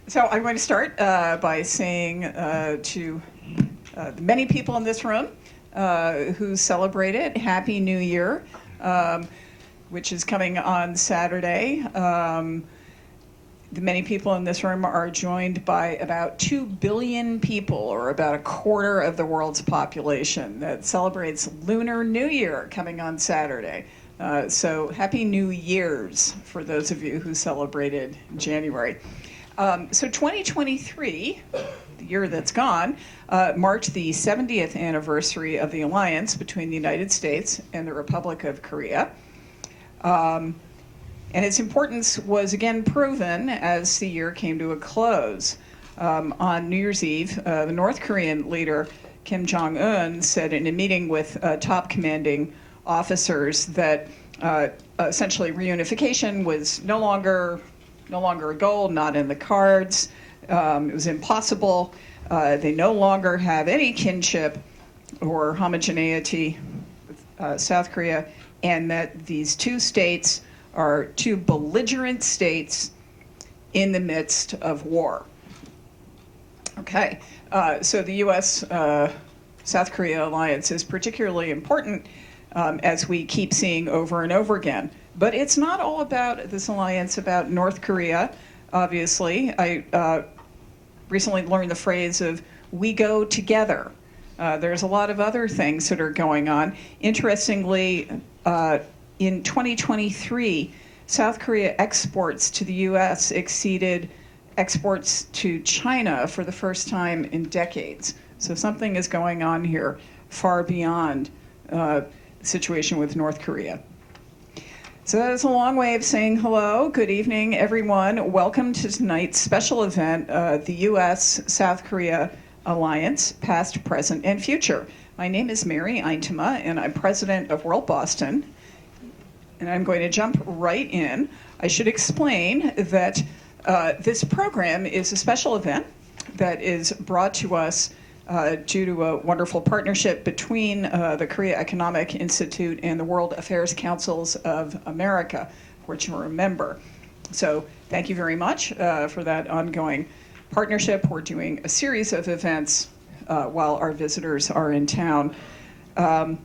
So I'm going to start by saying to the many people in this room who celebrate it, Happy New Year, which is coming on Saturday. The many people in this room are joined by about 2 billion people, or about a quarter of the world's population, that celebrates Lunar New Year coming on Saturday. So Happy New Year's for those of you who celebrated in January. So 2023, the year that's gone, marked the 70th anniversary of the alliance between the United States and the Republic of Korea. And its importance was again proven as the year came to a close. On New Year's Eve, the North Korean leader Kim Jong-un said in a meeting with top commanding officers that essentially reunification was no longer a goal, not in the cards. It was impossible. They no longer have any kinship or homogeneity with South Korea, and that these two states are two belligerent states in the midst of war. Okay, so the U.S.-South Korea alliance is particularly important as we keep seeing over and over again. But it's not all about this alliance about North Korea, obviously. I recently learned the phrase of "we go together." There's a lot of other things that are going on. Interestingly, in 2023, South Korea exports to the U.S. exceeded exports to China for the first time in decades. So something is going on here far beyond the situation with North Korea. So that is a long way of saying hello. Good evening, everyone. Welcome to tonight's special event, the U.S.-South Korea Alliance, Past, Present, and Future. My name is Mary Eintema, and I'm president of WorldBoston. And I'm going to jump right in. I should explain that this program is a special event that is brought to us due to a wonderful partnership between the Korea Economic Institute and the World Affairs Councils of America, which you're a member. So thank you very much for that ongoing partnership. We're doing a series of events while our visitors are in town. I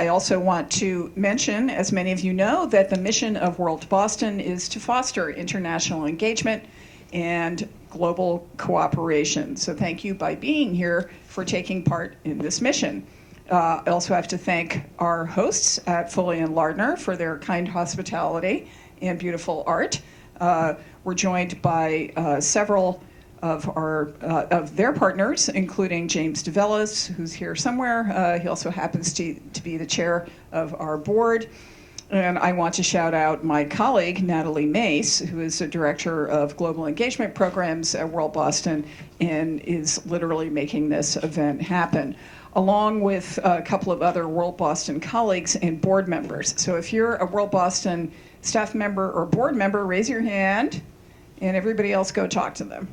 also want to mention, as many of you know, that the mission of WorldBoston is to foster international engagement and global cooperation. So thank you by being here for taking part in this mission. I also have to thank our hosts at Foley Lardner for their kind hospitality and beautiful art. We're joined by several of their partners, including James DeVellis, who's here somewhere. He also happens to be the chair of our board. And I want to shout out my colleague, Natalie Mace, who is the director of global engagement programs at WorldBoston and is literally making this event happen, along with a couple of other WorldBoston colleagues and board members. So if you're a WorldBoston staff member or board member, raise your hand, and everybody else go talk to them.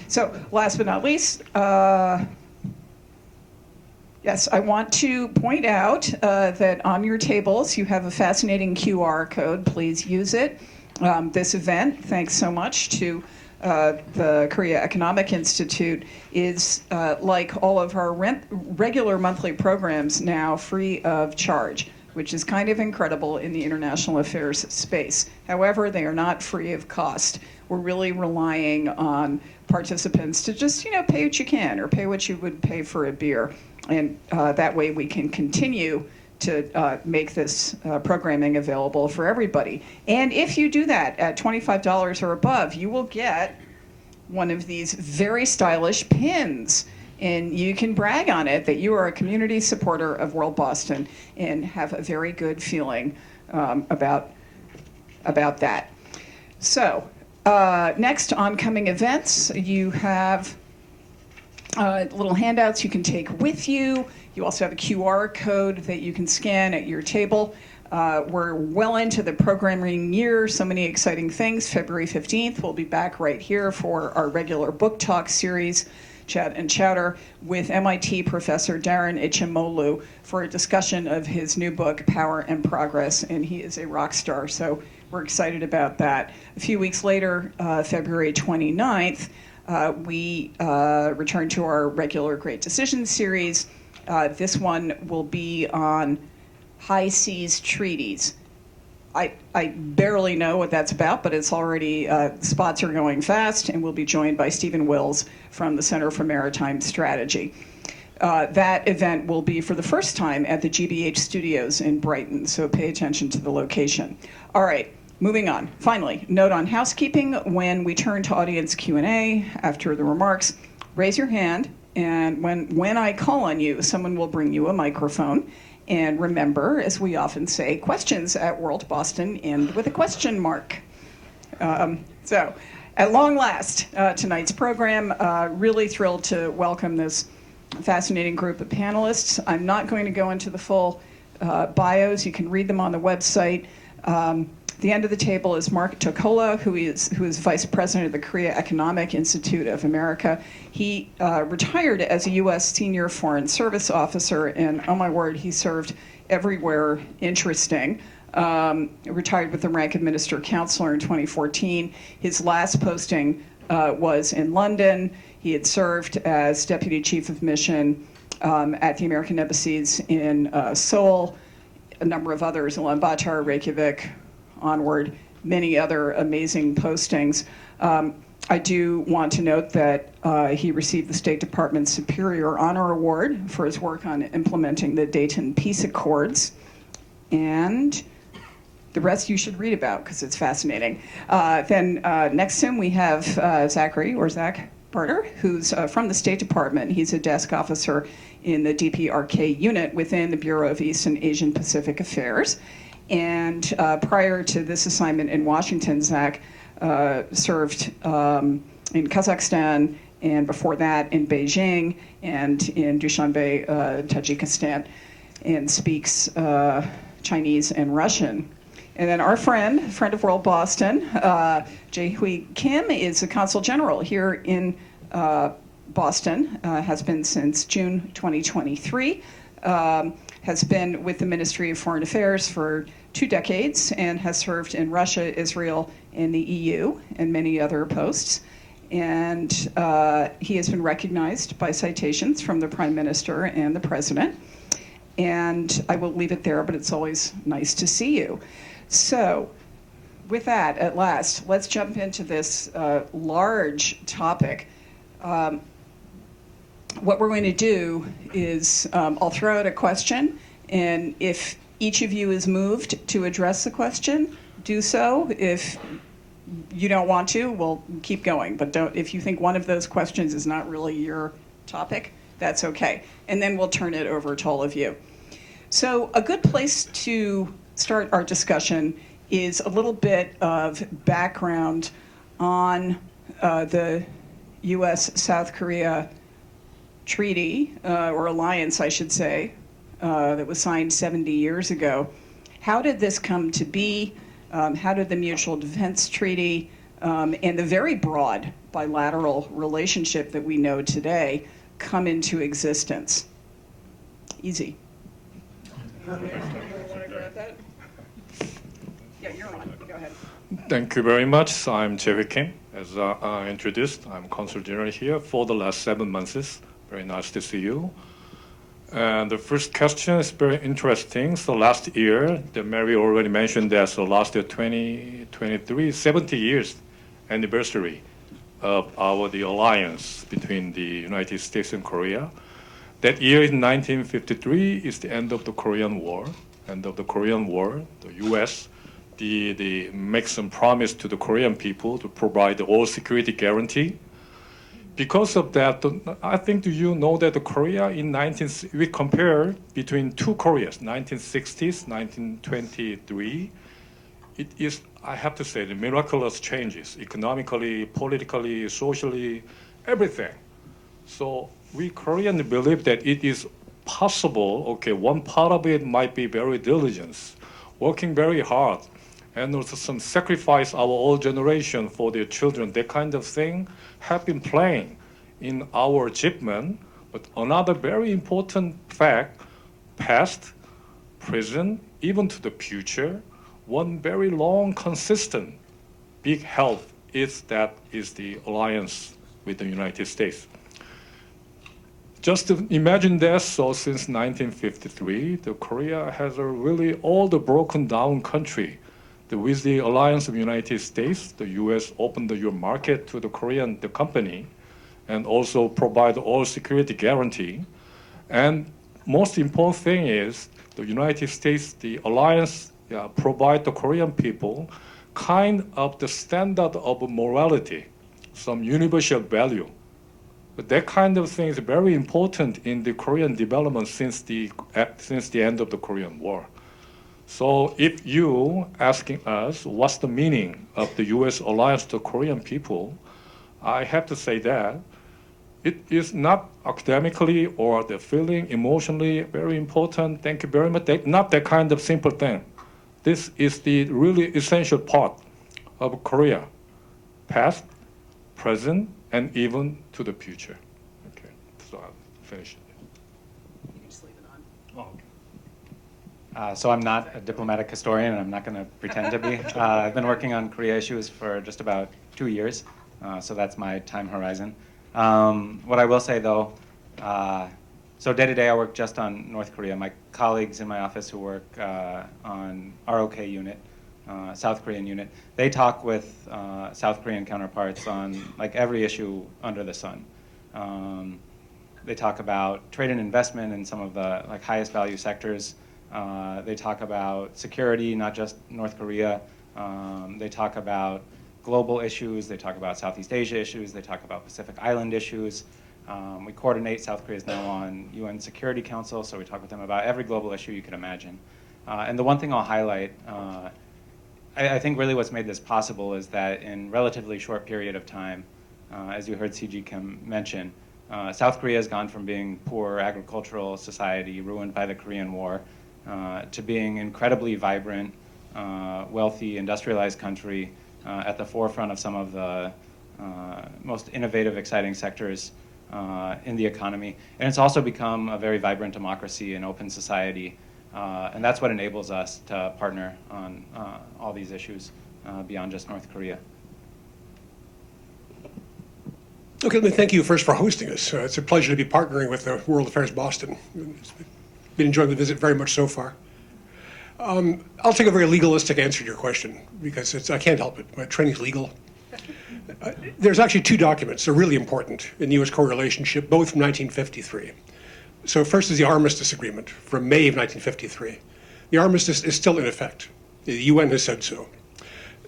So last but not least, yes, I want to point out that on your tables you have a fascinating QR code. Please use it. This event, thanks so much to the Korea Economic Institute, is like all of our regular monthly programs now free of charge, which is kind of incredible in the international affairs space. However, they are not free of cost. We're really relying on participants to just, pay what you can, or pay what you would pay for a beer. And that way we can continue to make this programming available for everybody. And if you do that at $25 or above, you will get one of these very stylish pins. And you can brag on it that you are a community supporter of WorldBoston and have a very good feeling about that. So next, on coming events, you have little handouts you can take with you. You also have a QR code that you can scan at your table. We're well into the programming year, so many exciting things. February 15th, we'll be back right here for our regular book talk series Chat and Chowder with MIT professor Darren Echemolu for a discussion of his new book, Power and Progress, and he is a rock star, so we're excited about that. A few weeks later, February 29th, we return to our regular Great Decisions series. This one will be on high seas treaties. I barely know what that's about, but it's already, spots are going fast, and we'll be joined by Stephen Wills from the Center for Maritime Strategy. That event will be for the first time at the GBH Studios in Brighton, so pay attention to the location. All right, moving on. Finally, note on housekeeping: when we turn to audience Q&A after the remarks, raise your hand, and when I call on you, someone will bring you a microphone. And remember, as we often say, questions at WorldBoston end with a question mark. So, at long last, tonight's program, really thrilled to welcome this fascinating group of panelists. I'm not going to go into the full bios. You can read them on the website. At the end of the table is Mark Tokola, who is Vice President of the Korea Economic Institute of America. He retired as a U.S. Senior Foreign Service Officer, and oh my word, he served everywhere interesting. Retired with the rank of Minister Counselor in 2014. His last posting was in London. He had served as Deputy Chief of Mission at the American embassies in Seoul, a number of others, Ulaanbaatar, Reykjavik, onward, many other amazing postings. I do want to note that he received the State Department's Superior Honor Award for his work on implementing the Dayton Peace Accords. And the rest you should read about because it's fascinating. Then next to him we have Zachary, or Zach Barter, who's from the State Department. He's a desk officer in the DPRK unit within the Bureau of East and Asian Pacific Affairs. And prior to this assignment in Washington, Zach served in Kazakhstan, and before that in Beijing and in Dushanbe, Tajikistan, and speaks Chinese and Russian. And then our friend of WorldBoston, Jaehui Kim, is the Consul General here in Boston, has been since June 2023. Has been with the Ministry of Foreign Affairs for 2 decades and has served in Russia, Israel, and the EU, and many other posts. And he has been recognized by citations from the Prime Minister and the President. And I will leave it there, but it's always nice to see you. So, with that, at last, let's jump into this large topic. What we're going to do is I'll throw out a question, and if each of you is moved to address the question, do so. If you don't want to, we'll keep going. But if you think one of those questions is not really your topic, that's okay. And then we'll turn it over to all of you. So a good place to start our discussion is a little bit of background on the U.S.-South Korea treaty, or alliance, I should say, that was signed 70 years ago. How did this come to be? How did the Mutual Defense Treaty and the very broad bilateral relationship that we know today come into existence? Easy. Want to grab that? Yeah, you're on. Go ahead. Thank you very much. I'm Jaehui Kim. As introduced, I'm Consul General here for the last 7 months. Very nice to see you. And the first question is very interesting. So last year, Mary already mentioned that, so last year, 2023, 70 years anniversary of the alliance between the United States and Korea. That year in 1953 is the end of the Korean War. End of the Korean War, the U.S. The make some promise to the Korean people to provide all security guarantee. Because of that, I think do you know that the Korea we compare between two Koreas, 1960s, 1923. It is, I have to say, the miraculous changes, economically, politically, socially, everything. So we Koreans believe that it is possible, okay, one part of it might be very diligent, working very hard, and also some sacrifice our old generation for their children, that kind of thing have been playing in our achievement. But another very important fact, past, present, even to the future, one very long, consistent, big help is the alliance with the United States. Just to imagine that, so since 1953, the Korea has a really all the broken down country. With the alliance of the United States, the U.S. opened your market to the Korean company, and also provide all security guarantee. And most important thing is the United States, the alliance, provide the Korean people kind of the standard of morality, some universal value. But that kind of thing is very important in the Korean development since the end of the Korean War. So if you asking us what's the meaning of the U.S. alliance to Korean people, I have to say that it is not academically or the feeling emotionally very important. Thank you very much. Not that kind of simple thing. This is the really essential part of Korea, past, present, and even to the future. Okay, so I'll finish it. You can just leave it on. Oh, okay. So I'm not a diplomatic historian, and I'm not going to pretend to be. I've been working on Korea issues for just about 2 years, so that's my time horizon. What I will say, though, so day-to-day I work just on North Korea. My colleagues in my office who work on ROK unit, South Korean unit, they talk with South Korean counterparts on like every issue under the sun. They talk about trade and investment in some of the like highest value sectors. They talk about security, not just North Korea. They talk about global issues. They talk about Southeast Asia issues. They talk about Pacific Island issues. We coordinate. South Korea is now on UN Security Council, so we talk with them about every global issue you could imagine. And the one thing I'll highlight, I think really what's made this possible is that in relatively short period of time, as you heard CG Kim mention, South Korea has gone from being poor agricultural society ruined by the Korean War to being incredibly vibrant, wealthy, industrialized country at the forefront of some of the most innovative, exciting sectors in the economy. And it's also become a very vibrant democracy and open society. And that's what enables us to partner on all these issues beyond just North Korea. Okay, let me thank you first for hosting us. It's a pleasure to be partnering with the World Affairs Boston. It's been enjoying the visit very much so far. I'll take a very legalistic answer to your question because I can't help it. My training's legal. There's actually two documents that are really important in the U.S.-Korea relationship, both from 1953. So first is the Armistice Agreement from May of 1953. The armistice is still in effect. The UN has said so.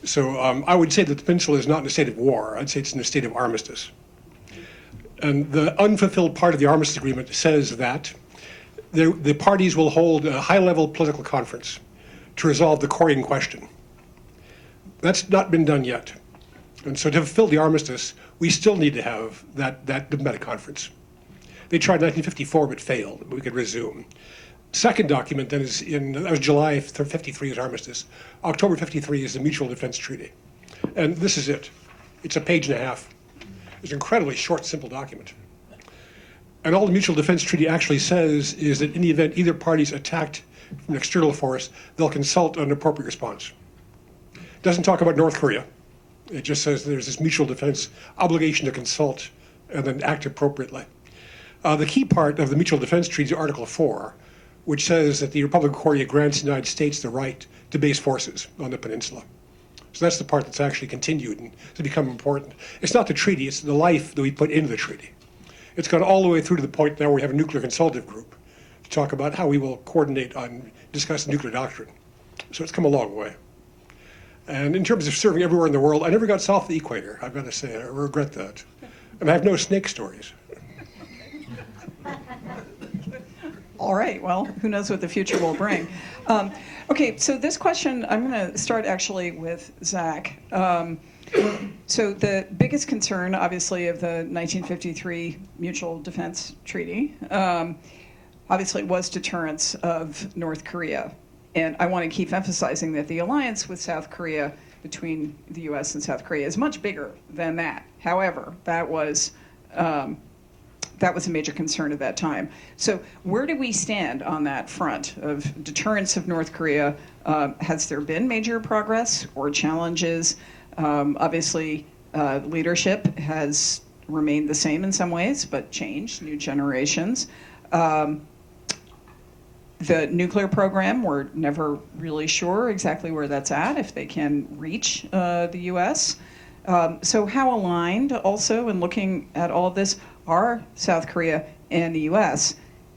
So I would say that the peninsula is not in a state of war. I'd say it's in a state of armistice. And the unfulfilled part of the Armistice Agreement says that the parties will hold a high-level political conference to resolve the Korean question. That's not been done yet. And so to fulfill the armistice, we still need to have that diplomatic conference. They tried in 1954 but failed. We could resume. Second document then is that was July 53 is armistice. October 53 is the Mutual Defense Treaty. And this is it. It's a page and a half. It's an incredibly short, simple document. And all the Mutual Defense Treaty actually says is that in the event either party is attacked from an external force, they'll consult on an appropriate response. It doesn't talk about North Korea. It just says there's this mutual defense obligation to consult and then act appropriately. The key part of the Mutual Defense Treaty is Article 4, which says that the Republic of Korea grants the United States the right to base forces on the peninsula. So that's the part that's actually continued and has become important. It's not the treaty, it's the life that we put into the treaty. It's gone all the way through to the point now where we have a nuclear consultative group to talk about how we will coordinate on discuss the nuclear doctrine. So it's come a long way. And in terms of serving everywhere in the world, I never got south of the equator, I've got to say. I regret that. And I have no snake stories. All right, well, who knows what the future will bring. Okay, so this question, I'm going to start actually with Zach. So the biggest concern, obviously, of the 1953 Mutual Defense Treaty, obviously, was deterrence of North Korea. And I want to keep emphasizing that the alliance with South Korea, between the U.S. and South Korea, is much bigger than that. However, that was That was a major concern at that time. So where do we stand on that front of deterrence of North Korea? Has there been major progress or challenges? Obviously, leadership has remained the same in some ways, but changed, new generations. The nuclear program, we're never really sure exactly where that's at, if they can reach the U.S. So how aligned also, in looking at all of this, are South Korea and the U.S.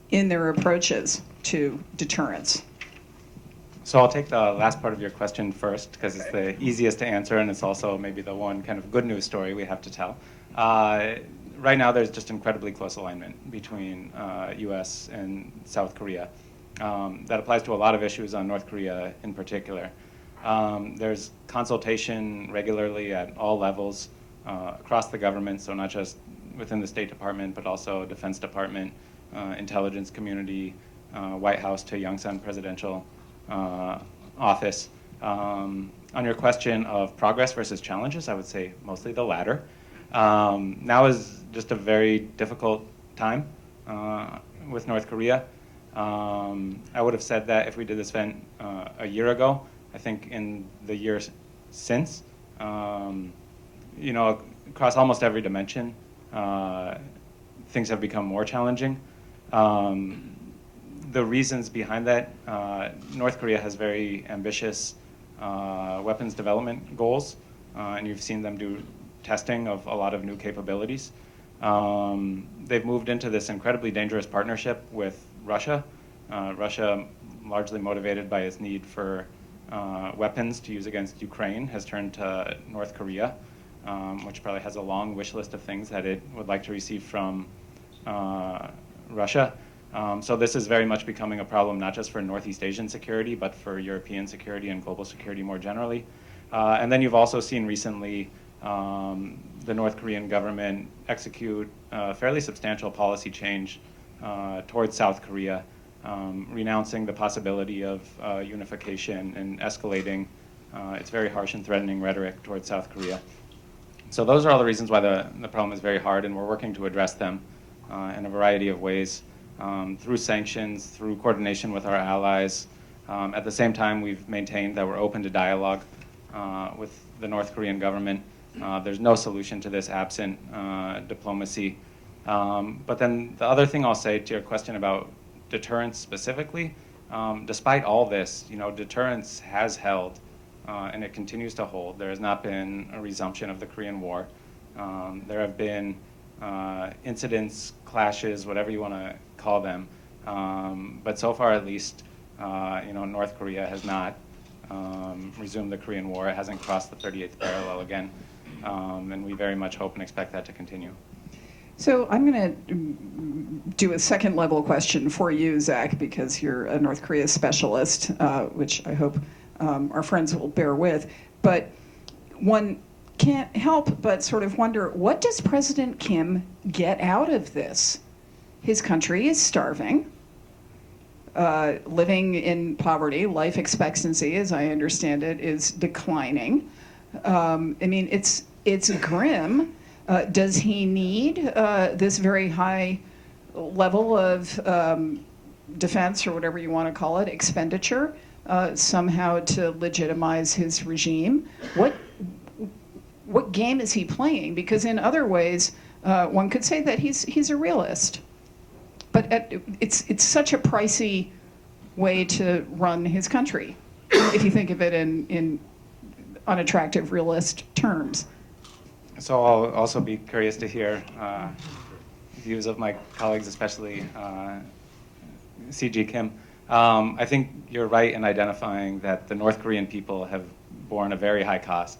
in their approaches to deterrence? So I'll take the last part of your question first, because it's the easiest to answer, and it's also maybe the one kind of good news story we have to tell. Right now, there's just incredibly close alignment between U.S. and South Korea. That applies to a lot of issues on North Korea in particular. There's consultation regularly at all levels across the government, so not just within the State Department, but also Defense Department, intelligence community, White House to Yongsan presidential office. On your question of progress versus challenges, I would say mostly the latter. Now is just a very difficult time with North Korea. I would have said that if we did this event a year ago. I think in the years since, across almost every dimension, things have become more challenging. The reasons behind that, North Korea has very ambitious weapons development goals, and you've seen them do testing of a lot of new capabilities. They've moved into this incredibly dangerous partnership with Russia. Russia, largely motivated by its need for weapons to use against Ukraine, has turned to North Korea, which probably has a long wish list of things that it would like to receive from Russia. So this is very much becoming a problem, not just for Northeast Asian security, but for European security and global security more generally. And then you've also seen recently the North Korean government execute a fairly substantial policy change towards South Korea, renouncing the possibility of unification and escalating its very harsh and threatening rhetoric towards South Korea. So those are all the reasons why the problem is very hard, and we're working to address them in a variety of ways, through sanctions, through coordination with our allies. At the same time, we've maintained that we're open to dialogue with the North Korean government. There's no solution to this absent diplomacy. But then the other thing I'll say to your question about deterrence specifically, despite all this, deterrence has held, and it continues to hold. There has not been a resumption of the Korean War. There have been incidents, clashes, whatever you want to call them. But so far, at least, North Korea has not resumed the Korean War. It hasn't crossed the 38th parallel again. And we very much hope and expect that to continue. So I'm going to do a second level question for you, Zach, because you're a North Korea specialist, which I hope our friends will bear with. But one can't help but sort of wonder, what does President Kim get out of this? His country is starving, living in poverty. Life expectancy, as I understand it, is declining. It's grim. Does he need this very high level of defense, or whatever you want to call it, expenditure, somehow to legitimize his regime? What game is he playing? Because in other ways, one could say that he's a realist. But it's such a pricey way to run his country, if you think of it in unattractive realist terms. So I'll also be curious to hear views of my colleagues, especially C.G. Kim. I think you're right in identifying that the North Korean people have borne a very high cost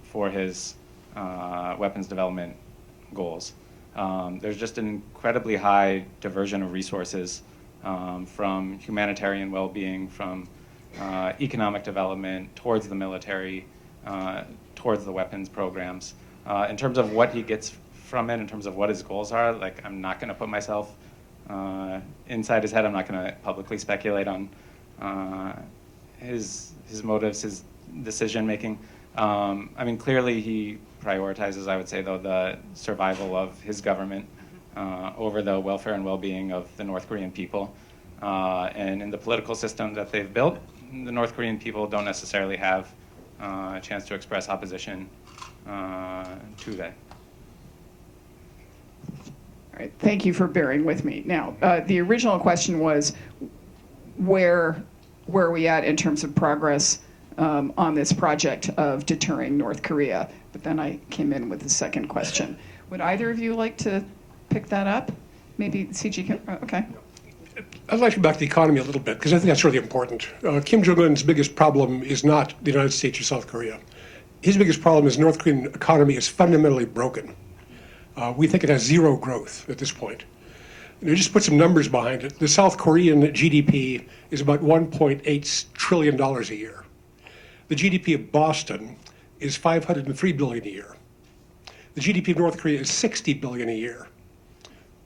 for his weapons development goals. There's just an incredibly high diversion of resources from humanitarian well-being, from economic development, towards the military, towards the weapons programs. In terms of what he gets from it, in terms of what his goals are, I'm not going to put myself inside his head. I'm not going to publicly speculate on his motives, his decision making. Clearly he prioritizes, I would say, though, the survival of his government over the welfare and well-being of the North Korean people. And in the political system that they've built, the North Korean people don't necessarily have a chance to express opposition to that. All right, thank you for bearing with me. Now, the original question was, where are we at in terms of progress on this project of deterring North Korea? But then I came in with the second question. Would either of you like to pick that up? Maybe CG can, okay. I'd like to go back to the economy a little bit, because I think that's really important. Kim Jong-un's biggest problem is not the United States or South Korea. His biggest problem is the North Korean economy is fundamentally broken. We think it has zero growth at this point. Just put some numbers behind it. The South Korean GDP is about $1.8 trillion a year. The GDP of Boston is $503 billion a year. The GDP of North Korea is $60 billion a year.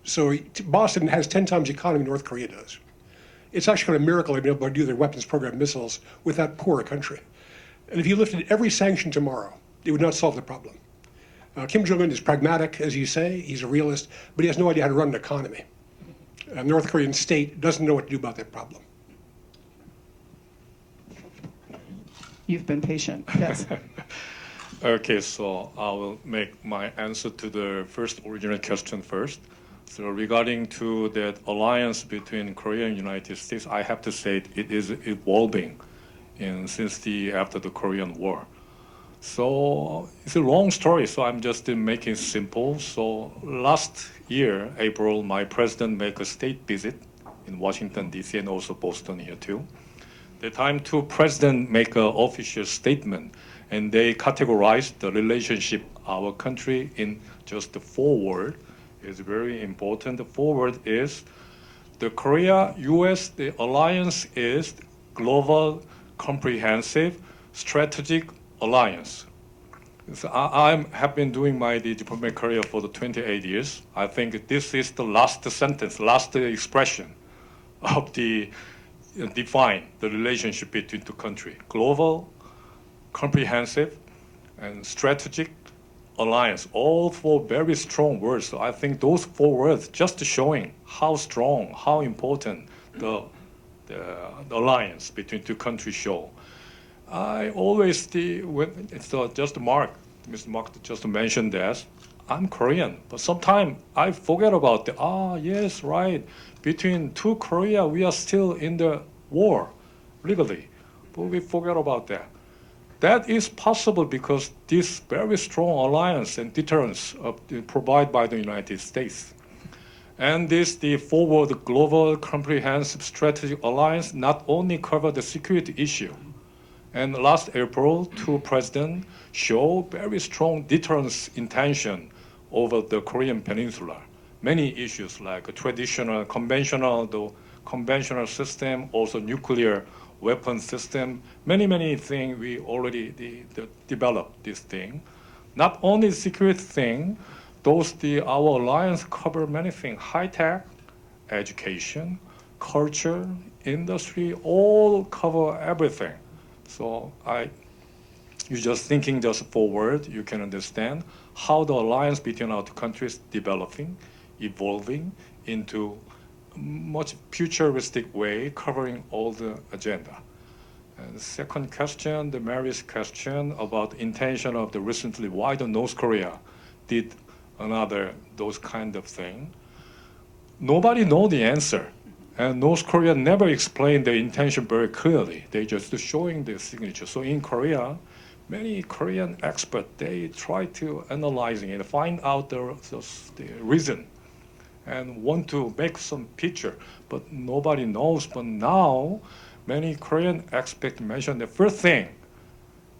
So Boston has 10 times the economy North Korea does. It's actually kind of a miracle they've been able to do their weapons program missiles with that poor a country. And if you lifted every sanction tomorrow, it would not solve the problem. Kim Jong-un is pragmatic, as you say. He's a realist, but he has no idea how to run an economy. The North Korean state doesn't know what to do about that problem. You've been patient, yes. Okay, so I will make my answer to the first original question first. So regarding to that alliance between Korea and United States, I have to say it is evolving since after the Korean War. So it's a long story, so I'm just making it simple. So last year, April, my president made a state visit in Washington, D.C., and also Boston here too. The time two president make an official statement, and they categorized the relationship our country in just the 4 words. It's very important. The 4 words is the Korea-U.S. the alliance is global, comprehensive, strategic alliance. So I have been doing my diplomatic career for the 28 years. I think this is the last sentence, last expression of the define the relationship between two countries. Global, comprehensive, and strategic alliance. All 4 very strong words. So I think those 4 words just showing how strong, how important the alliance between two countries show. I always, just Mark, Mr. Mark just mentioned that, I'm Korean, but sometimes I forget about that. Yes, right. Between two Korea, we are still in the war, legally, but we forget about that. That is possible because this very strong alliance and deterrence provided by the United States. And the forward global comprehensive strategic alliance not only cover the security issue. And last April, 2 presidents showed very strong deterrence intention over the Korean Peninsula. Many issues like traditional, conventional system, also nuclear weapon system, many things we already developed this thing. Not only security thing, our alliance cover many things, high tech, education, culture, industry, all cover everything. So you're just thinking just 4 words, you can understand how the alliance between our two countries developing, evolving into much futuristic way, covering all the agenda. And the second question, the Mary's question about intention of the recently why the North Korea did those kind of thing. Nobody know the answer. And North Korea never explained their intention very clearly. They just showing their signature. So in Korea, many Korean experts, they try to analyzing it, find out the reason, and want to make some picture, but nobody knows. But now, many Korean experts mention the first thing.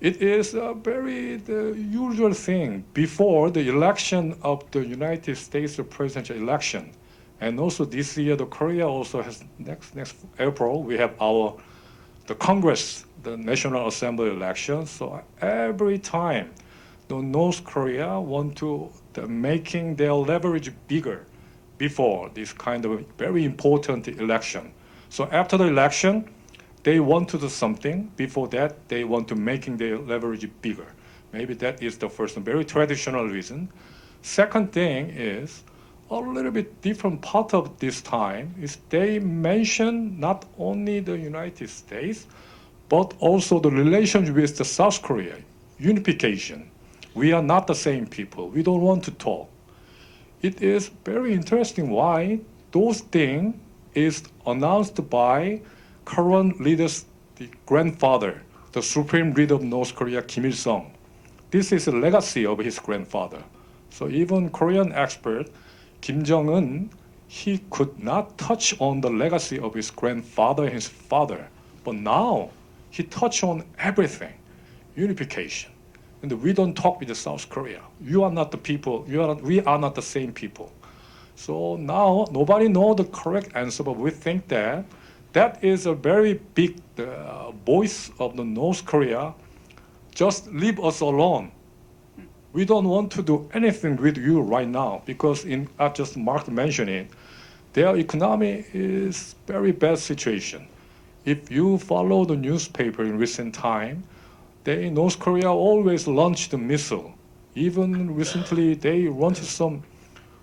It is the usual thing before the election of the United States presidential election. And also this year, the Korea also has next April, we have the Congress, the National Assembly election. So every time the North Korea want to making their leverage bigger before this kind of very important election. So after the election, they want to do something. Before that, they want to making their leverage bigger. Maybe that is the first, very traditional reason. Second thing is a little bit different part of this time is they mention not only the United States, but also the relationship with the South Korea, unification. We are not the same people. We don't want to talk. It is very interesting why those things is announced by current leaders, the grandfather, the supreme leader of North Korea, Kim Il-sung. This is a legacy of his grandfather. So even Korean expert, Kim Jong-un, he could not touch on the legacy of his grandfather and his father. But now, he touched on everything, unification. And we don't talk with the South Korea. You are not the people, we are not the same people. So now, nobody knows the correct answer, but we think that that is a very big voice of the North Korea. Just leave us alone. We don't want to do anything with you right now because just Mark mentioned it, their economy is very bad situation. If you follow the newspaper in recent time, North Korea always launched a missile. Even recently, they launched some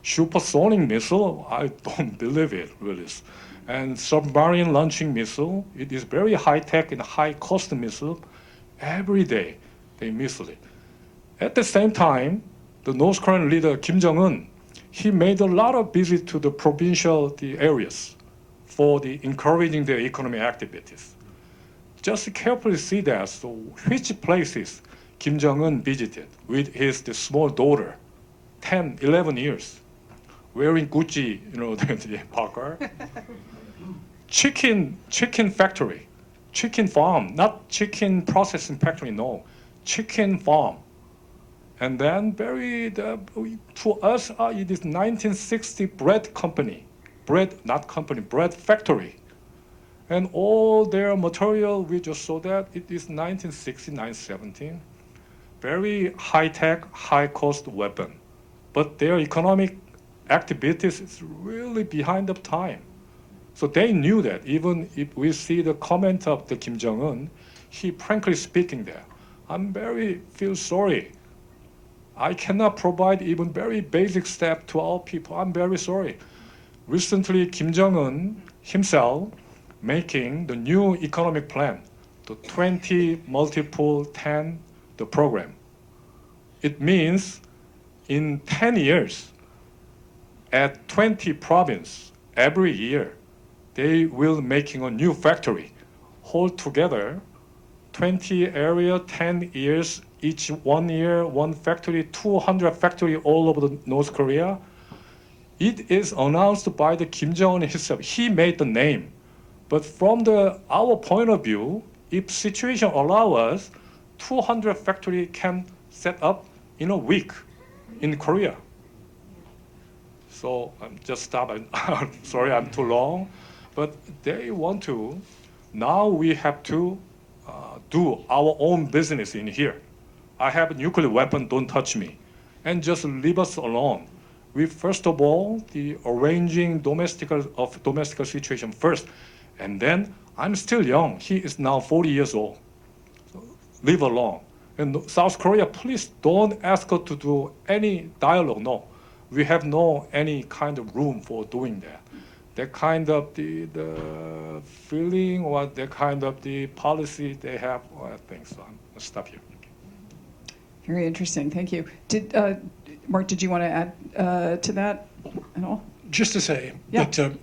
supersonic missile. I don't believe it, really. And submarine launching missile. It is very high-tech and high-cost missile. Every day, they missile it. At the same time, the North Korean leader, Kim Jong-un, he made a lot of visit to the provincial areas for encouraging their economic activities. Just carefully see that. So which places Kim Jong-un visited with his small daughter, 10, 11 years, wearing Gucci, the Barter. Chicken factory, chicken farm, not chicken processing factory, no, chicken farm. And then to us, it is 1960 bread company, bread factory. And all their material, we just saw that it is 1969, 17. Very high-tech, high-cost weapon. But their economic activities is really behind the time. So they knew that. Even if we see the comment of the Kim Jong-un, he frankly speaking there, feel sorry. I cannot provide even very basic step to our people. I'm very sorry. Recently, Kim Jong-un himself making the new economic plan, the 20 multiple 10, the program. It means in 10 years, at 20 province, every year, they will making a new factory. Hold together, 20 area, 10 years, each 1 year, one factory, 200 factory all over the North Korea. It is announced by the Kim Jong-un himself. He made the name. But from our point of view, if situation allow us, 200 factory can set up in a week in Korea. So I'm just stopping. Sorry, I'm too long. But they want to. Now we have to do our own business in here. I have a nuclear weapon, don't touch me. And just leave us alone. We first of all, arranging domestic situation first. And then I'm still young. He is now 40 years old. So leave alone. And South Korea, please don't ask us to do any dialogue. No, we have no any kind of room for doing that. That kind of the feeling or that kind of the policy they have, I think so. I'll stop here. Very interesting. Thank you. Mark, did you want to add to that at all? Just to say Yeah. that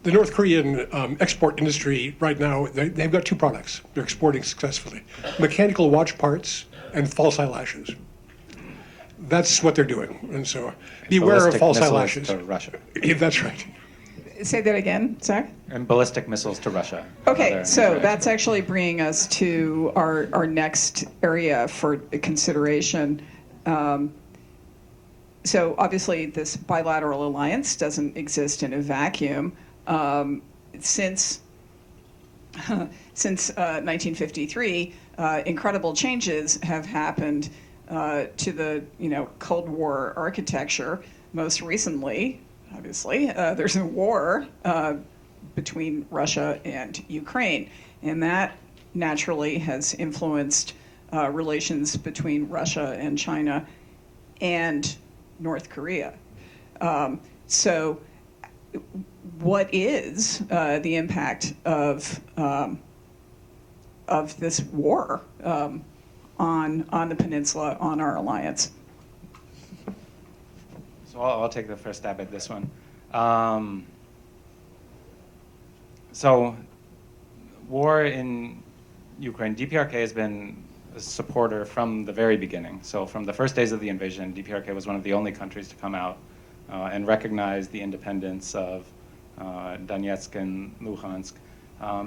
the North Korean export industry right now, they've got two products they're exporting successfully: mechanical watch parts and false eyelashes. That's what they're doing. And so beware of ballistic false missiles eyelashes. to Russia. Yeah, that's right. Say that again, Zach? And ballistic missiles to Russia. Okay, Another so interaction. that's actually bringing us to our next area for consideration. So obviously this bilateral alliance doesn't exist in a vacuum. Since 1953, incredible changes have happened to the Cold War architecture. Most recently, obviously, there's a war between Russia and Ukraine, and that naturally has influenced relations between Russia and China and North Korea. So what is the impact of this war on the peninsula, on our alliance? So I'll take the first stab at this one. So war in Ukraine, DPRK has been a supporter from the very beginning. So from the first days of the invasion, DPRK was one of the only countries to come out and recognize the independence of Donetsk and Luhansk.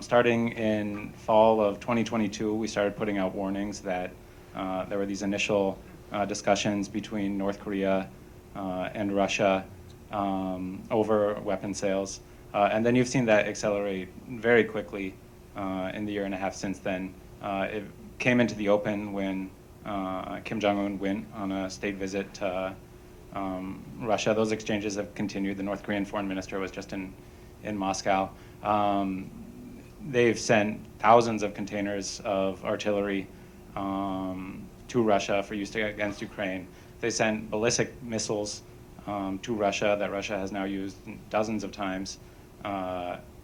Starting in fall of 2022, we started putting out warnings that there were these initial discussions between North Korea and Russia over weapon sales. And then you've seen that accelerate very quickly in the year and a half since then. It came into the open when Kim Jong-un went on a state visit to Russia. Those exchanges have continued. The North Korean foreign minister was just in Moscow. They've sent thousands of containers of artillery to Russia for use against Ukraine. They sent ballistic missiles to Russia that Russia has now used dozens of times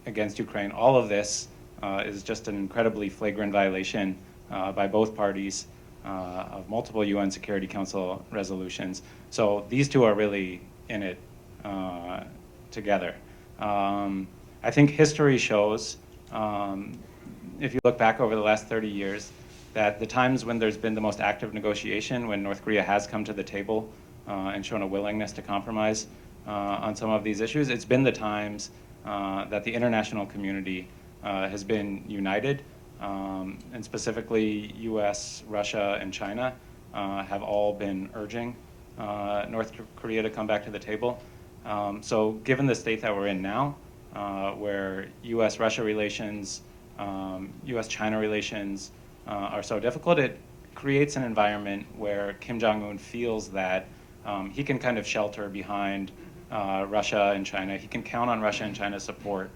against Ukraine. All of this is just an incredibly flagrant violation by both parties of multiple UN Security Council resolutions. So these two are really in it together. I think history shows, if you look back over the last 30 years, that the times when there's been the most active negotiation, when North Korea has come to the table and shown a willingness to compromise on some of these issues, it's been the times that the international community has been united, and specifically US, Russia, and China have all been urging North Korea to come back to the table. So given the state that we're in now, where US-Russia relations, US-China relations are so difficult, it creates an environment where Kim Jong-un feels that he can kind of shelter behind Russia and China. He can count on Russia and China's support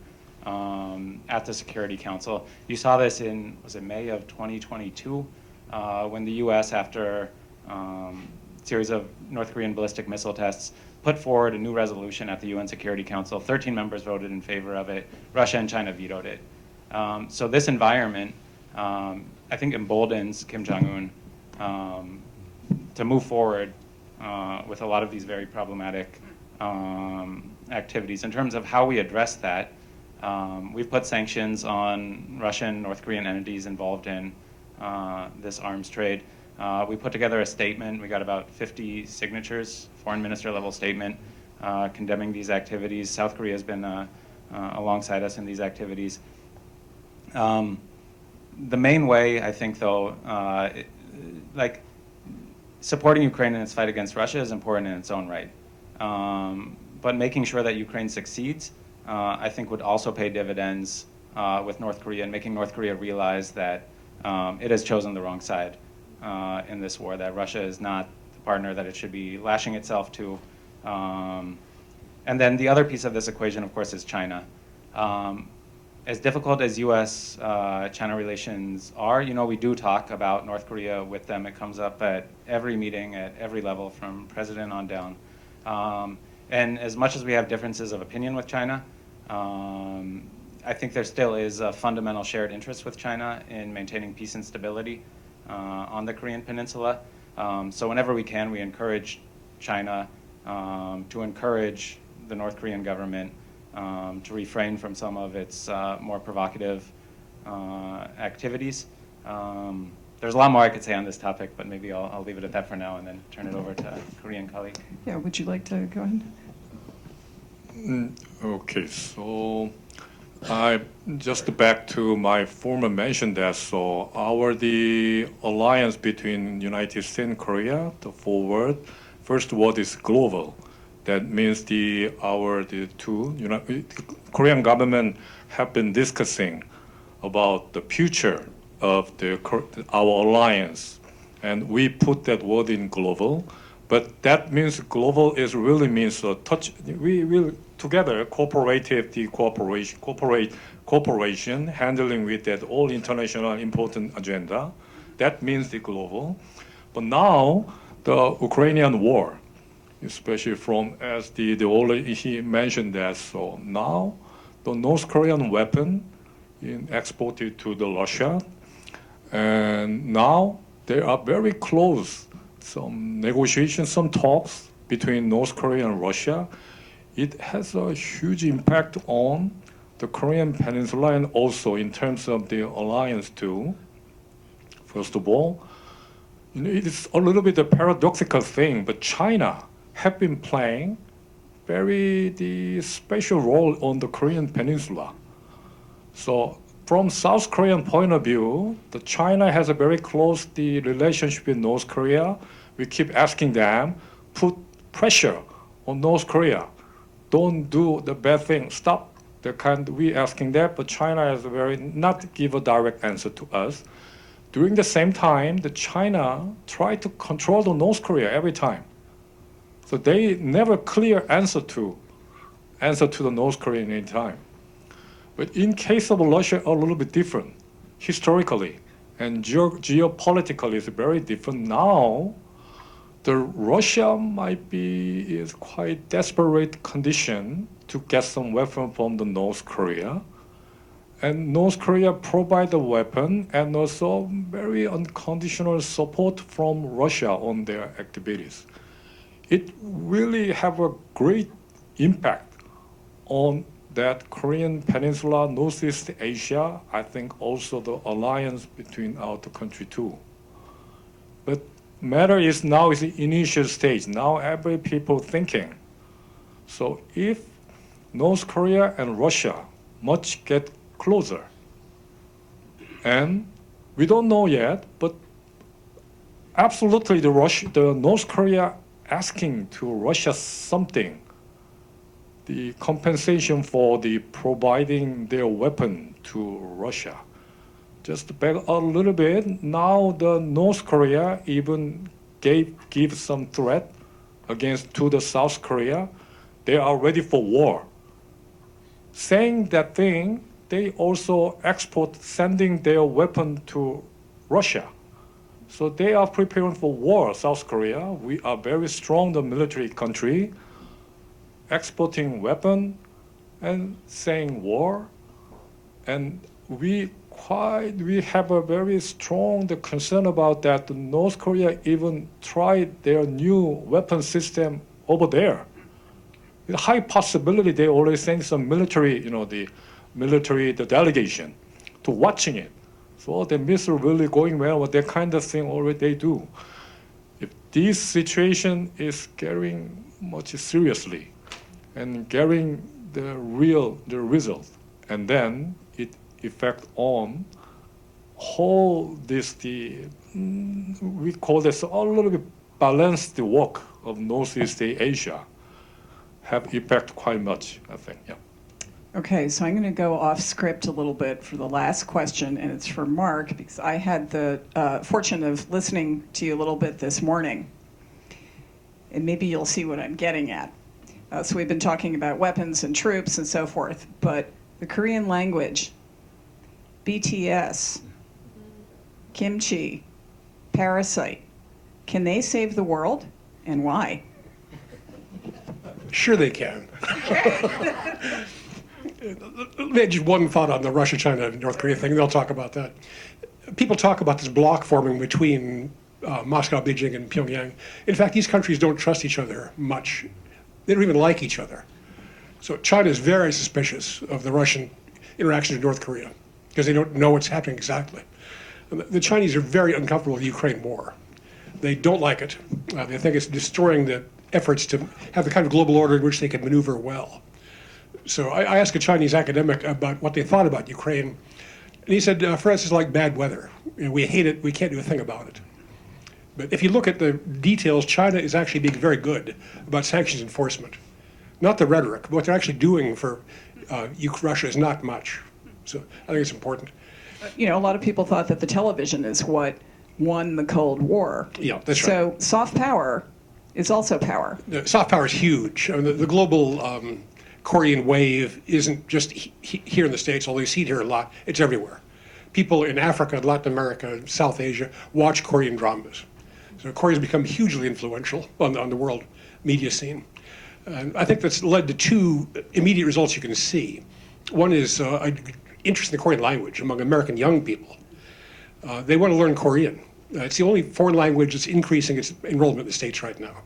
at the Security Council. You saw this in, was it May of 2022, when the US, after a series of North Korean ballistic missile tests, put forward a new resolution at the UN Security Council. 13 members voted in favor of it. Russia and China vetoed it. So this environment, I think, emboldens Kim Jong-un to move forward with a lot of these very problematic activities. In terms of how we address that, we've put sanctions on Russian, North Korean entities involved in this arms trade. We put together a statement. We got about 50 signatures, foreign minister level statement condemning these activities. South Korea has been alongside us in these activities. The main way, I think, though, like supporting Ukraine in its fight against Russia is important in its own right. But making sure that Ukraine succeeds, I think, would also pay dividends with North Korea, and making North Korea realize that it has chosen the wrong side in this war, that Russia is not the partner that it should be lashing itself to. And then the other piece of this equation, of course, is China. As difficult as U.S.-China relations are, you know, we do talk about North Korea with them. It comes up at every meeting, at every level, from president on down. And as much as we have differences of opinion with China, I think there still is a fundamental shared interest with China in maintaining peace and stability on the Korean Peninsula. So whenever we can, we encourage China to encourage the North Korean government to refrain from some of its more provocative activities. There's a lot more I could say on this topic, but maybe I'll leave it at that for now and then turn it over to a Korean colleague. Yeah, would you like to go ahead? Okay, so I just back to my former mention that the alliance between United States and Korea, the forward, first word is global. That means the Korean government have been discussing about the future of our alliance, and we put that word in global. But that means global is really means we will together cooperation handling with that all international important agenda, that means the global. But now, the Ukrainian war, especially from, as the already he mentioned that, so now the North Korean weapon exported to the Russia, and now they are very close. Some negotiations, some talks between North Korea and Russia. It has a huge impact on the Korean Peninsula and also in terms of the alliance too. First of all, it's a little bit a paradoxical thing, but China have been playing the special role on the Korean Peninsula. So from South Korean point of view, China has a very close relationship with North Korea. We keep asking them, put pressure on North Korea. Don't do the bad thing. Stop the kind. We asking that, but China has not give a direct answer to us. During the same time, China tried to control the North Korea every time. So they never clear answer to the North Korean any time. But in case of Russia, a little bit different. Historically and geopolitically, it's very different. Now, the Russia might be is quite desperate condition to get some weapon from the North Korea. And North Korea provide the weapon and also very unconditional support from Russia on their activities. It really have a great impact on that Korean Peninsula, Northeast Asia, I think also the alliance between our two countries too. But matter is now is the initial stage. Now every people thinking. So if North Korea and Russia much get closer, and we don't know yet, but absolutely the North Korea asking to Russia something, the compensation for the providing their weapon to Russia. Just back a little bit, now the North Korea even give some threat to the South Korea. They are ready for war. Saying that thing, they also sending their weapon to Russia. So they are preparing for war, South Korea. We are very strong, the military country, exporting weapon and saying war. And we have a very strong concern about that. North Korea even tried their new weapon system over there. It's a high possibility they already sent some military, the delegation to watching it. So the missile really going well, but that kind of thing already they do. If this situation is getting much seriously and getting the result, and then it effect on whole we call this a little bit balanced work of Northeast Asia have effect quite much, I think, yeah. Okay, so I'm going to go off script a little bit for the last question, and it's for Mark, because I had the fortune of listening to you a little bit this morning, and maybe you'll see what I'm getting at. So we've been talking about weapons and troops and so forth, but the Korean language, BTS, kimchi, parasite, can they save the world, and why? Sure they can. Just one thought on the Russia, China, North Korea thing, they'll talk about that. People talk about this block forming between Moscow, Beijing, and Pyongyang. In fact, these countries don't trust each other much. They don't even like each other. So China is very suspicious of the Russian interaction with North Korea because they don't know what's happening exactly. The Chinese are very uncomfortable with the Ukraine war. They don't like it. They think it's destroying the efforts to have the kind of global order in which they can maneuver well. So I asked a Chinese academic about what they thought about Ukraine, and he said, for us, it's like bad weather. We hate it, we can't do a thing about it. But if you look at the details, China is actually being very good about sanctions enforcement. Not the rhetoric, but what they're actually doing for Russia is not much. So I think it's important. A lot of people thought that the television is what won the Cold War. Yeah, that's right. So soft power is also power. Soft power is huge. I mean, the global Korean wave isn't just here in the States, although you see it here a lot. It's everywhere. people in Africa, Latin America, South Asia watch Korean dramas. So Korea's become hugely influential on the world media scene. And I think that's led to two immediate results you can see. One is interest in the Korean language among American young people. They want to learn Korean. It's the only foreign language that's increasing its enrollment in the States right now,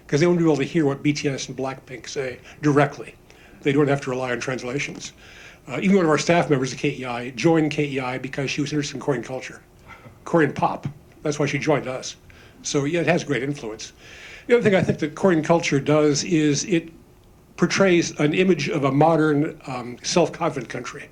because they want to be able to hear what BTS and Blackpink say directly. They don't have to rely on translations. Even one of our staff members at KEI joined KEI because she was interested in Korean culture, Korean pop. That's why she joined us. So yeah, it has great influence. The other thing I think that Korean culture does is it portrays an image of a modern, self-confident country.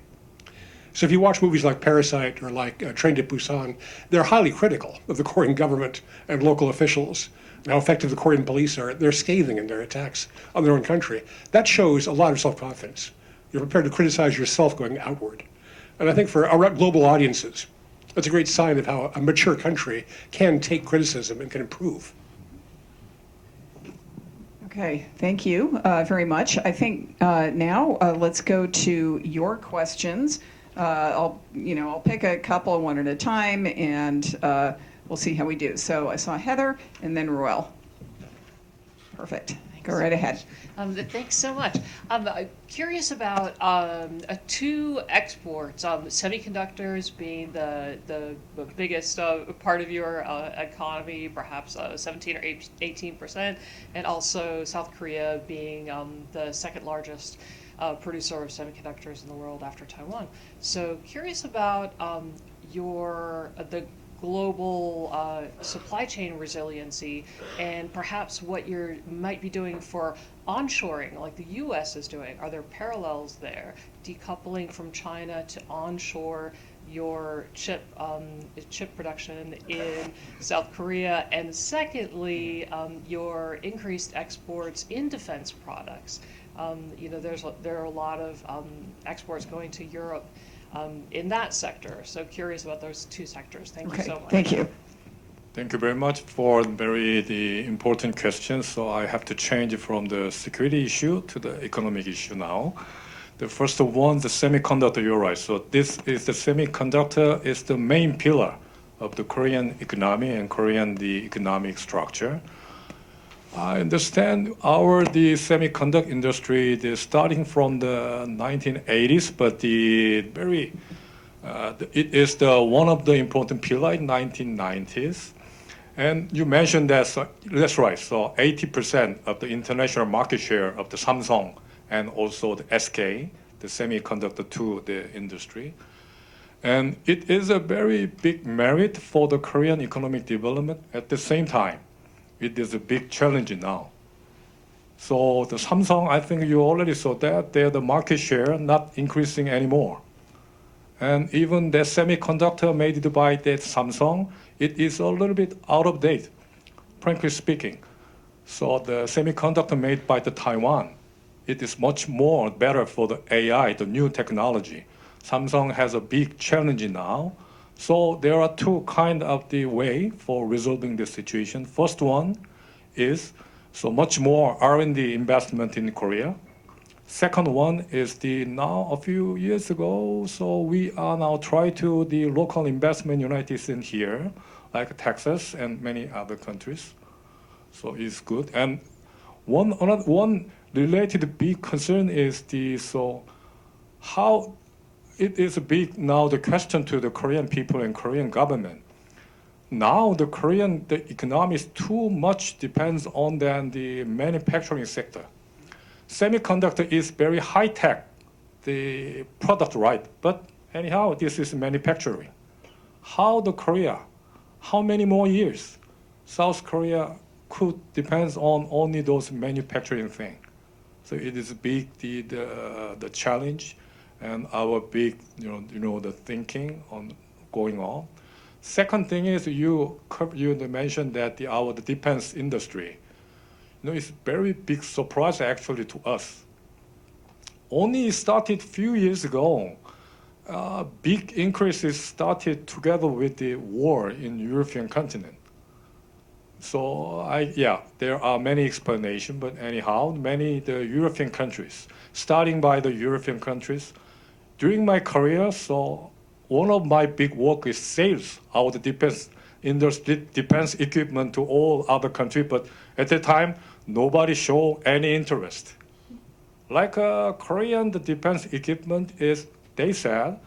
So if you watch movies like Parasite or like Train to Busan, they're highly critical of the Korean government and local officials, and how effective the Korean police are. They're scathing in their attacks on their own country. That shows a lot of self-confidence. You're prepared to criticize yourself going outward. And I think for our global audiences, that's a great sign of how a mature country can take criticism and can improve. Okay, thank you very much. I think now let's go to your questions. I'll pick a couple one at a time, and we'll see how we do. So I saw Heather, and then Ruel. Perfect. Go right ahead. Thanks so much. I'm curious about two exports, semiconductors being the biggest part of your economy, perhaps 17 or 18%, and also South Korea being the second largest producer of semiconductors in the world after Taiwan. So curious about the global supply chain resiliency, and perhaps what you might be doing for onshoring, like the U.S. is doing. Are there parallels there? Decoupling from China to onshore your chip production in South Korea, and secondly, your increased exports in defense products. There are a lot of exports going to Europe in that sector. So curious about those two sectors. Thank you so much. Thank you. Thank you very much for the important questions. So I have to change from the security issue to the economic issue now. The first one, the semiconductor, you're right. So the semiconductor is the main pillar of the Korean economy and the economic structure. I understand the semiconductor industry is starting from the 1980s, but it is one of the important pillars in 1990s. And you mentioned that, so that's right. So 80% of the international market share of the Samsung and also the SK, the semiconductor to the industry. And it is a very big merit for the Korean economic development. At the same time, it is a big challenge now. So the Samsung, I think you already saw that, the market share not increasing anymore. And even the semiconductor made by that Samsung, it is a little bit out of date, frankly speaking. So the semiconductor made by the Taiwan, it is much more better for the AI, the new technology. Samsung has a big challenge now. So there are two kinds of the way for resolving the situation. First one is so much more R&D investment in Korea. Second one is now a few years ago, so we are now trying to the local investment United States here, like Texas and many other countries. So it's good. And one related big concern is how it is big now the question to the Korean people and Korean government. Now the economy is too much depends on the manufacturing sector. Semiconductor is very high tech, the product right, but anyhow this is manufacturing. How many more years South Korea could depends on only those manufacturing things. So it is big the challenge. And our big, the thinking on going on. Second thing is you mentioned that the defense industry, it's very big surprise actually to us. Only started few years ago. Big increases started together with the war in European continent. So there are many explanations, but anyhow, the European countries, starting by the European countries. During my career, so one of my big work is sales our defense industry, defense equipment to all other countries. But at the time, nobody showed any interest. Like Korean, the defense equipment is, they said,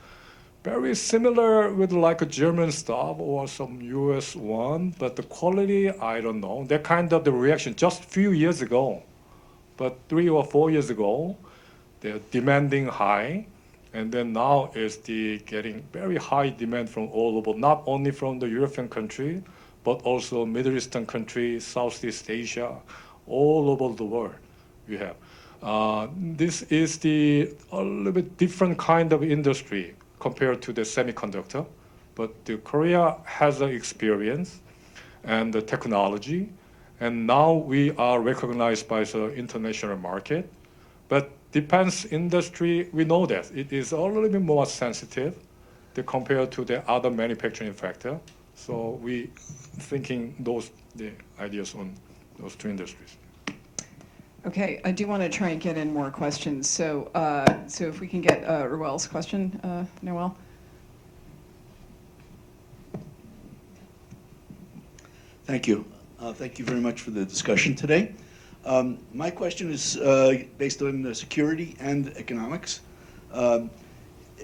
very similar with like a German stuff or some US one, but the quality, I don't know. That kind of the reaction just a few years ago. But 3 or 4 years ago, they're demanding high. And then now is the getting very high demand from all over, not only from the European country, but also Middle Eastern countries, Southeast Asia, all over the world we have. This is a little bit different kind of industry compared to the semiconductor, but the Korea has the experience and the technology, and now we are recognized by the international market. But defense industry, we know that it is a little bit more sensitive compared to the other manufacturing factor. So we thinking the ideas on those two industries. Okay, I do want to try and get in more questions. So, so if we can get Ruel's question, Noel. Thank you. Thank you very much for the discussion today. My question is based on security and economics.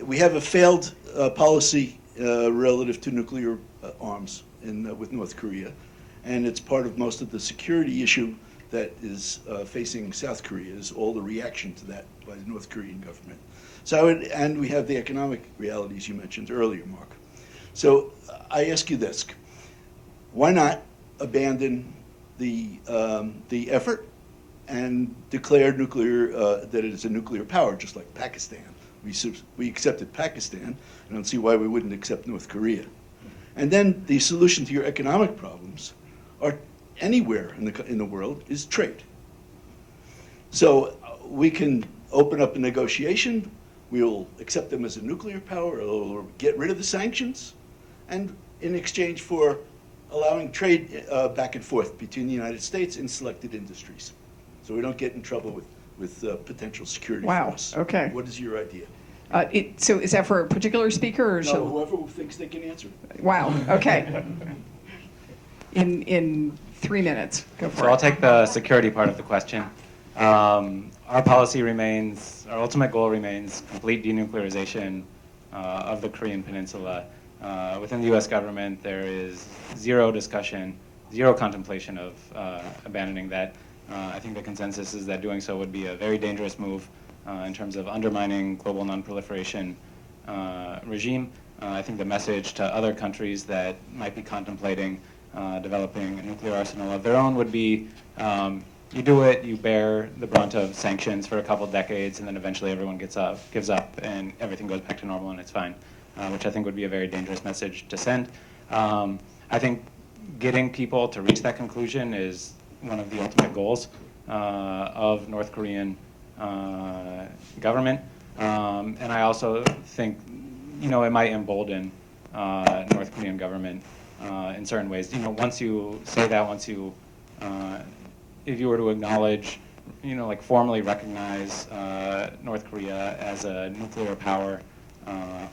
We have a failed policy relative to nuclear arms with North Korea, and it's part of most of the security issue that is facing South Korea, is all the reaction to that by the North Korean government. So, and we have the economic realities you mentioned earlier, Mark. So I ask you this: why not abandon the effort and declare nuclear that it is a nuclear power, just like Pakistan? We accepted Pakistan. I don't see why we wouldn't accept North Korea. And then the solution to your economic problems are anywhere in the world is trade. So we can open up a negotiation. We'll accept them as a nuclear power, or get rid of the sanctions, and in exchange for allowing trade back and forth between the United States and selected industries, so we don't get in trouble with potential security Wow, threats. okay. What is your idea? So is that for a particular speaker or No, whoever thinks they can answer. Wow, okay. In 3 minutes, go for So it. I'll take the security part of the question. Our policy remains, our ultimate goal remains complete denuclearization of the Korean Peninsula. Within the U.S. government, there is zero discussion, zero contemplation of abandoning that. I think the consensus is that doing so would be a very dangerous move in terms of undermining global non-proliferation regime. I think the message to other countries that might be contemplating developing a nuclear arsenal of their own would be, you do it, you bear the brunt of sanctions for a couple decades, and then eventually everyone gives up, and everything goes back to normal and it's fine, which I think would be a very dangerous message to send. I think getting people to reach that conclusion is one of the ultimate goals of North Korean government. And I also think, it might embolden North Korean government in certain ways. Once you say that, if you were to acknowledge, like formally recognize North Korea as a nuclear power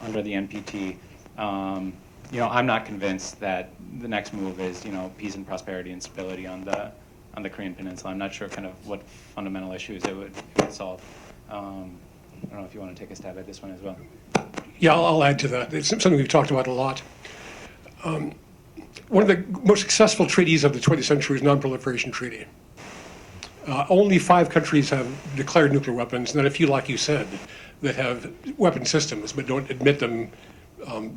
under the NPT, I'm not convinced that the next move is, peace and prosperity and stability on the Korean Peninsula. I'm not sure kind of what fundamental issues it would solve. I don't know if you want to take a stab at this one as well. Yeah, I'll add to that. It's something we've talked about a lot. One of the most successful treaties of the 20th century is Non-Proliferation Treaty. Only 5 countries have declared nuclear weapons, and then a few, like you said, that have weapon systems but don't admit them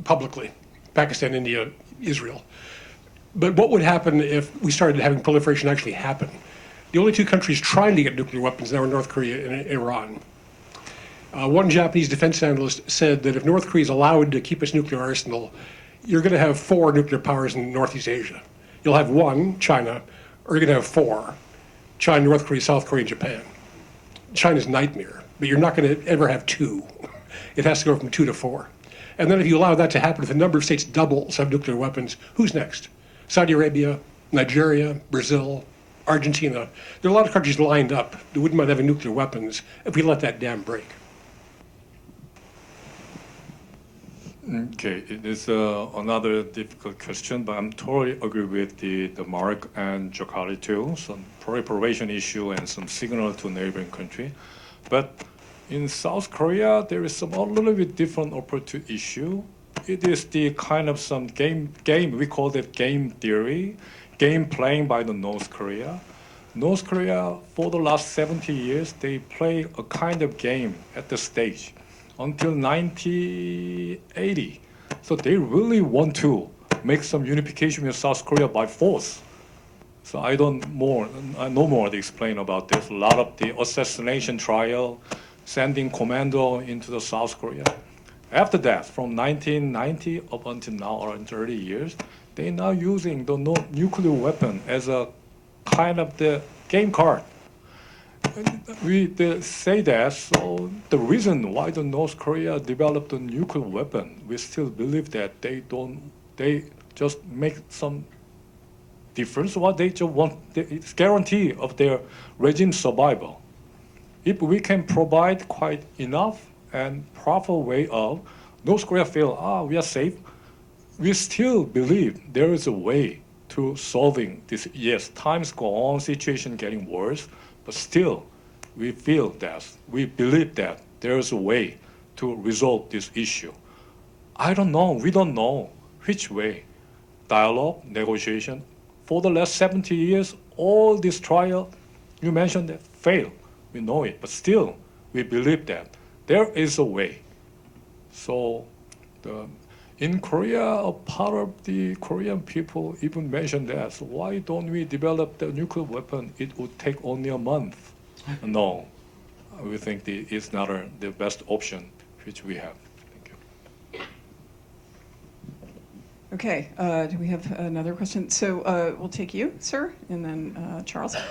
publicly. Pakistan, India, Israel. But what would happen if we started having proliferation actually happen? The only 2 countries trying to get nuclear weapons now are North Korea and Iran. One Japanese defense analyst said that if North Korea is allowed to keep its nuclear arsenal, you're going to have 4 nuclear powers in Northeast Asia. You'll have 1, China, or you're going to have 4, China, North Korea, South Korea, and Japan. China's nightmare, but you're not going to ever have 2. It has to go from 2 to 4. And then if you allow that to happen, if the number of states doubles have nuclear weapons, who's next? Saudi Arabia, Nigeria, Brazil, Argentina. There are a lot of countries lined up that wouldn't mind having nuclear weapons if we let that dam break. Okay, it is another difficult question, but I'm totally agree with the Mark and Jaehui too. Some proliferation issue and some signal to neighboring country, but in South Korea there is some a little bit different opportunity issue. It is the kind of some game we call it game theory, game playing by the North Korea. North Korea for the last 70 years they play a kind of game at the stage until 1980. So they really want to make some unification with South Korea by force. So I know more to explain about this. A lot of the assassination trial, sending commando into the South Korea. After that, from 1990 up until now, around 30 years, they're now using the nuclear weapon as a kind of the game card. They say that, so the reason why the North Korea developed a nuclear weapon, we still believe that they just make some difference. What they just want, it's guarantee of their regime survival. If we can provide quite enough and proper way of North Korea feel, we are safe, we still believe there is a way to solving this. Yes, times go on, situation getting worse, but still, we believe that there is a way to resolve this issue. I don't know, we don't know which way. Dialogue, negotiation. For the last 70 years, all this trial, you mentioned that, failed. We know it, but still, we believe that there is a way. So, in Korea, a part of the Korean people even mentioned that, so why don't we develop the nuclear weapon? It would take only a month. No, we think it's not the best option which we have. Thank you. Okay, do we have another question? So we'll take you, sir, and then Charles for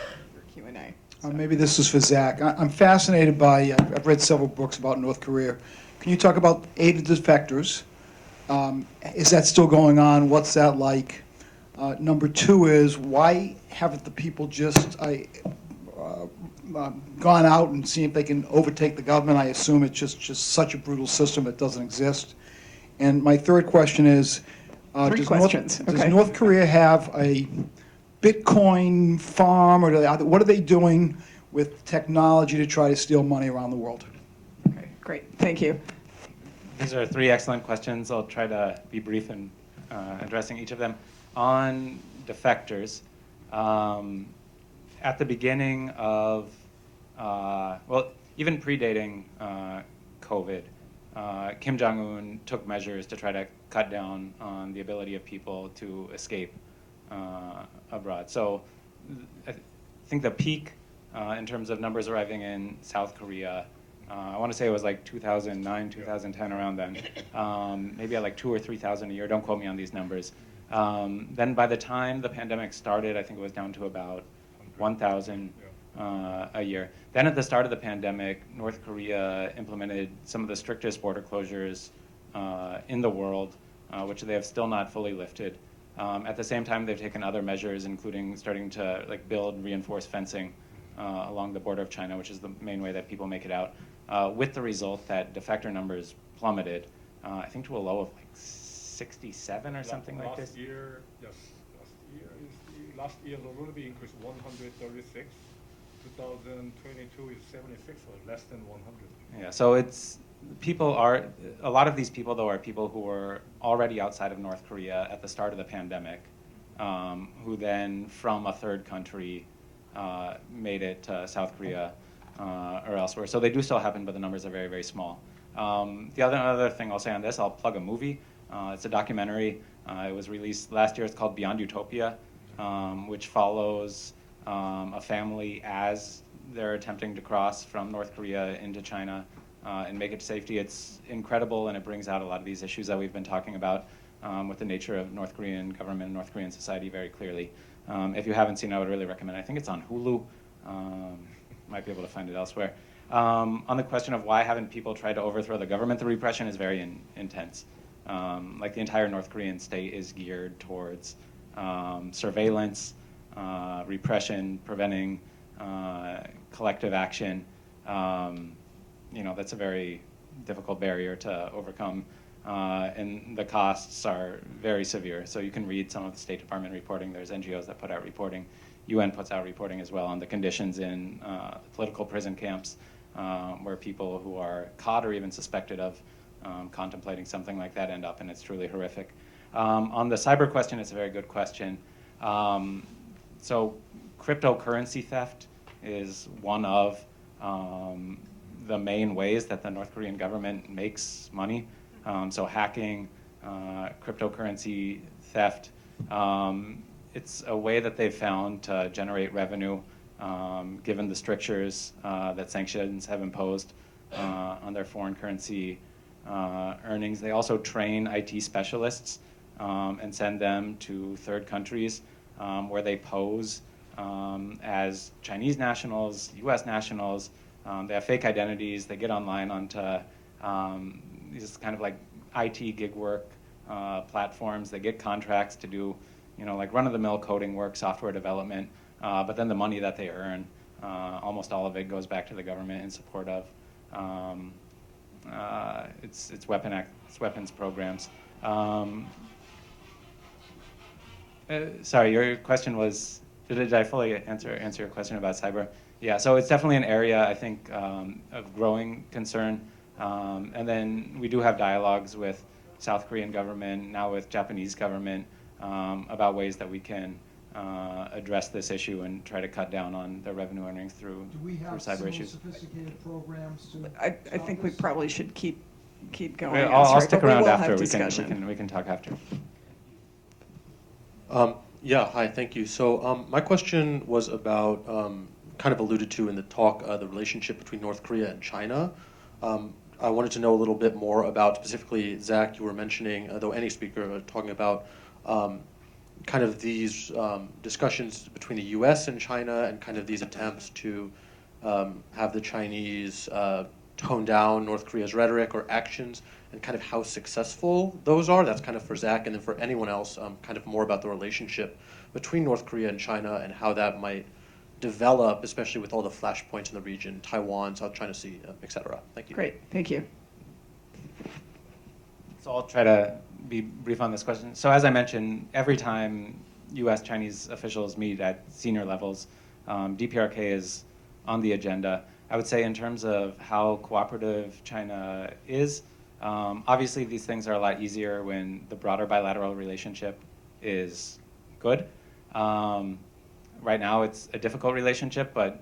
Q&A. Maybe this is for Zach. I'm fascinated by, I've read several books about North Korea. Can you talk about aid to defectors? Is that still going on? What's that like? Number two is, why haven't the people just gone out and seen if they can overtake the government? I assume it's just such a brutal system that doesn't exist. And my third question is, Three questions. Does North Korea have a Bitcoin farm, or what are they doing with technology to try to steal money around the world? Okay, great. Thank you. These are three excellent questions. I'll try to be brief in addressing each of them. On defectors, at the beginning of, even predating COVID, Kim Jong-un took measures to try to cut down on the ability of people to escape abroad. So I think the peak in terms of numbers arriving in South Korea, I want to say it was like 2009, 2010, around then, maybe at like 2,000 or 3,000 a year. Don't quote me on these numbers. Then by the time the pandemic started, I think it was down to about 1,000 a year. Then at the start of the pandemic, North Korea implemented some of the strictest border closures in the world, which they have still not fully lifted. At the same time, they've taken other measures, including starting to build reinforced fencing along the border of China, which is the main way that people make it out, with the result that defector numbers plummeted, I think to a low of like 67 or something like this. Last year, the little bit increased 136. 2022 is 76, or less than 100. Yeah, so a lot of these people, though, are people who were already outside of North Korea at the start of the pandemic, who then, from a third country, made it to South Korea or elsewhere. So they do still happen, but the numbers are very, very small. The other thing I'll say on this, I'll plug a movie. It's a documentary. It was released last year. It's called Beyond Utopia, which follows a family as they're attempting to cross from North Korea into China and make it to safety. It's incredible, and it brings out a lot of these issues that we've been talking about with the nature of North Korean government and North Korean society very clearly. If you haven't seen it, I would really recommend it. I think it's on Hulu. Might be able to find it elsewhere. On the question of why haven't people tried to overthrow the government, the repression is very intense. Like the entire North Korean state is geared towards surveillance, repression, preventing collective action. That's a very difficult barrier to overcome. and the costs are very severe. So you can read some of the State Department reporting. There's NGOs that put out reporting. UN puts out reporting as well on the conditions in political prison camps where people who are caught or even suspected of contemplating something like that end up, and it's truly horrific. On the cyber question, it's a very good question. So cryptocurrency theft is one of the main ways that the North Korean government makes money. So hacking, cryptocurrency theft, it's a way that they've found to generate revenue, given the strictures that sanctions have imposed on their foreign currency earnings. They also train IT specialists and send them to third countries where they pose as Chinese nationals, US nationals. They have fake identities. They get online onto these kind of like IT gig work platforms. They get contracts to do, like run-of-the-mill coding work, software development. But then the money that they earn, almost all of it goes back to the government in support of its weapons programs. Sorry, your question was, did I fully answer your question about cyber? Yeah, so it's definitely an area, I think, of growing concern. And then we do have dialogues with South Korean government, now with Japanese government, about ways that we can address this issue and try to cut down on their revenue earnings through cyber issues. sophisticated programs to I think we probably should keep going. Well, I'm I'll sorry, stick but we around will after. have We discussion. can talk after. Yeah, hi, thank you. So my question was about, kind of alluded to in the talk, the relationship between North Korea and China. I wanted to know a little bit more about, specifically, Zach, you were mentioning, though any speaker, talking about kind of these discussions between the US and China and kind of these attempts to have the Chinese tone down North Korea's rhetoric or actions, and kind of how successful those are. That's kind of for Zach, and then for anyone else, kind of more about the relationship between North Korea and China and how that might develop, especially with all the flashpoints in the region, Taiwan, South China Sea, et cetera. Thank you. Great, thank you. So I'll try to be brief on this question. So as I mentioned, every time U.S.-Chinese officials meet at senior levels, DPRK is on the agenda. I would say in terms of how cooperative China is, obviously these things are a lot easier when the broader bilateral relationship is good. Right now it's a difficult relationship, but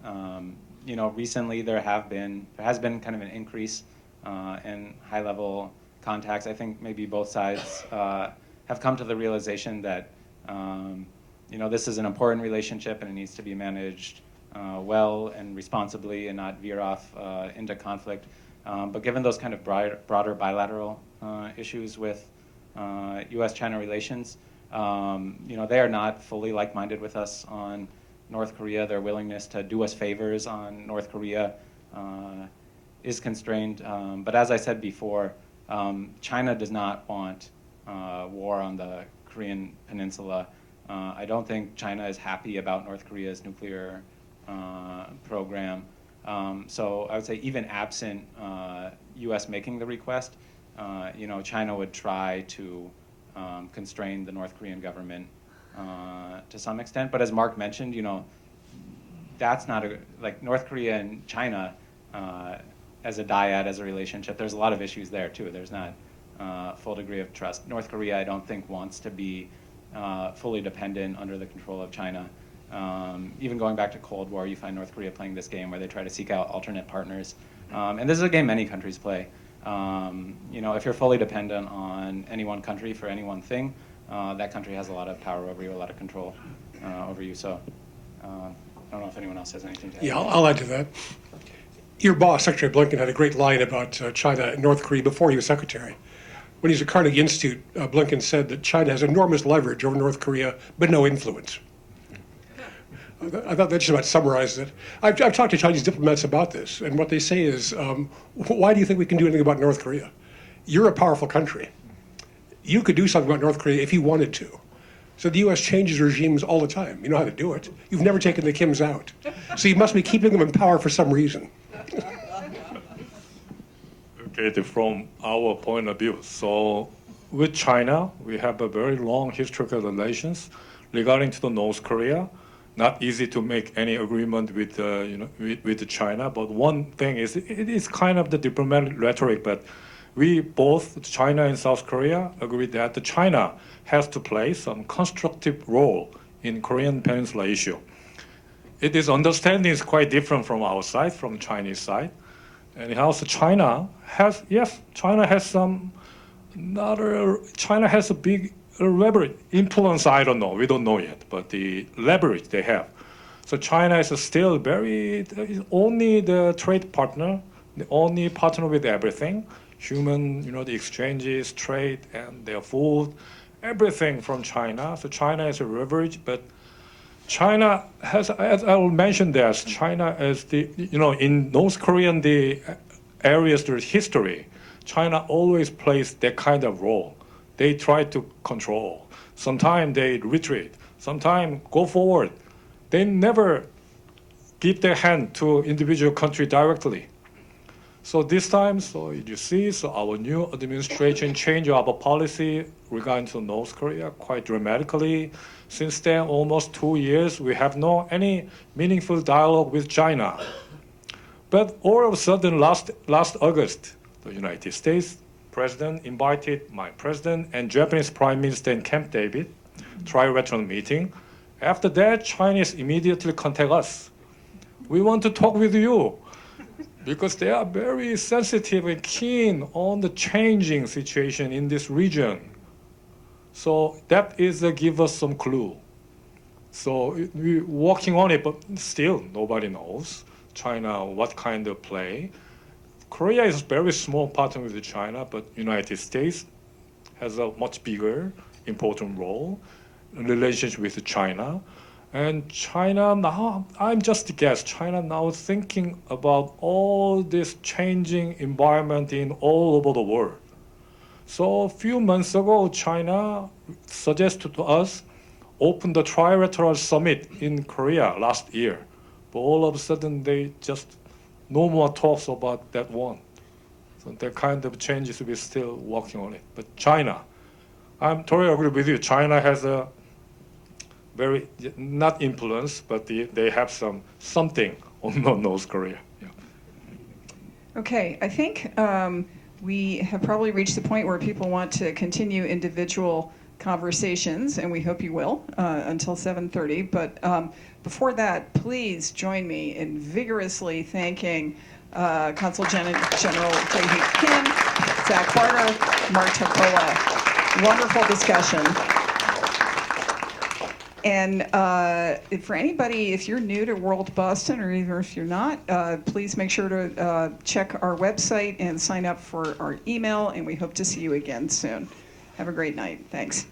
recently there has been kind of an increase in high-level contacts. I think maybe both sides have come to the realization that this is an important relationship and it needs to be managed well and responsibly and not veer off into conflict. But given those kind of broader bilateral issues with U.S.-China relations, they are not fully like-minded with us on North Korea. Their willingness to do us favors on North Korea is constrained. But as I said before, China does not want war on the Korean Peninsula. I don't think China is happy about North Korea's nuclear program. So I would say even absent U.S. making the request, China would try to constrain the North Korean government to some extent. But as Mark mentioned, that's not like North Korea and China as a dyad, as a relationship. There's a lot of issues there too. There's not a full degree of trust. North Korea, I don't think, wants to be fully dependent under the control of China. Even going back to Cold War, you find North Korea playing this game where they try to seek out alternate partners. And this is a game many countries play. If you're fully dependent on any one country for any one thing, that country has a lot of power over you, a lot of control over you. So I don't know if anyone else has anything to add. Yeah, I'll add to that. Your boss, Secretary Blinken, had a great line about China and North Korea before he was secretary. When he was at Carnegie Institute, Blinken said that China has enormous leverage over North Korea, but no influence. I thought that just about summarizes it. I've talked to Chinese diplomats about this, and what they say is, why do you think we can do anything about North Korea? You're a powerful country. You could do something about North Korea if you wanted to. So the U.S. changes regimes all the time. You know how to do it. You've never taken the Kims out. So you must be keeping them in power for some reason. complicated from our point of view. So with China, we have a very long historical relations regarding to the North Korea. Not easy to make any agreement with, with China. But one thing is, it is kind of the diplomatic rhetoric, but we both, China and South Korea, agree that China has to play some constructive role in Korean Peninsula issue. It is understanding is quite different from our side, from Chinese side. Anyhow, so China has a big leverage, influence, I don't know, we don't know yet, but the leverage they have. So China is still only the trade partner, the only partner with everything. Human, the exchanges, trade, and their food, everything from China. So China is a leverage, but China has, as I will mention this, China as in North Korean, the areas there's history, China always plays that kind of role. They try to control. Sometimes they retreat. Sometimes go forward. They never give their hand to individual country directly. So this time, so you see, so our new administration changed our policy regarding to North Korea quite dramatically. Since then, almost 2 years, we have no any meaningful dialogue with China. But all of a sudden, last August, the United States President invited my president and Japanese Prime Minister in Camp David, trilateral meeting. After that, Chinese immediately contact us. We want to talk with you, because they are very sensitive and keen on the changing situation in this region. So that is give us some clue. So we're working on it, but still nobody knows China what kind of play. Korea is a very small partner with China, but United States has a much bigger, important role in relationship with China. And China now, I'm just a guess, China now thinking about all this changing environment in all over the world. So a few months ago, China suggested to us open the trilateral summit in Korea last year. But all of a sudden, they just no more talks about that one. So that kind of changes, we're still working on it. But China, I'm totally agree with you. China has a very, not influence, but they have something on North Korea. Yeah. Okay, I think we have probably reached the point where people want to continue individual conversations, and we hope you will, until 7:30. But before that, please join me in vigorously thanking Consul General Jaehui Kim, Zach Barter, Mark Tokola. Wonderful discussion. And for anybody, if you're new to WorldBoston, or even if you're not, please make sure to check our website and sign up for our email, and we hope to see you again soon. Have a great night. Thanks.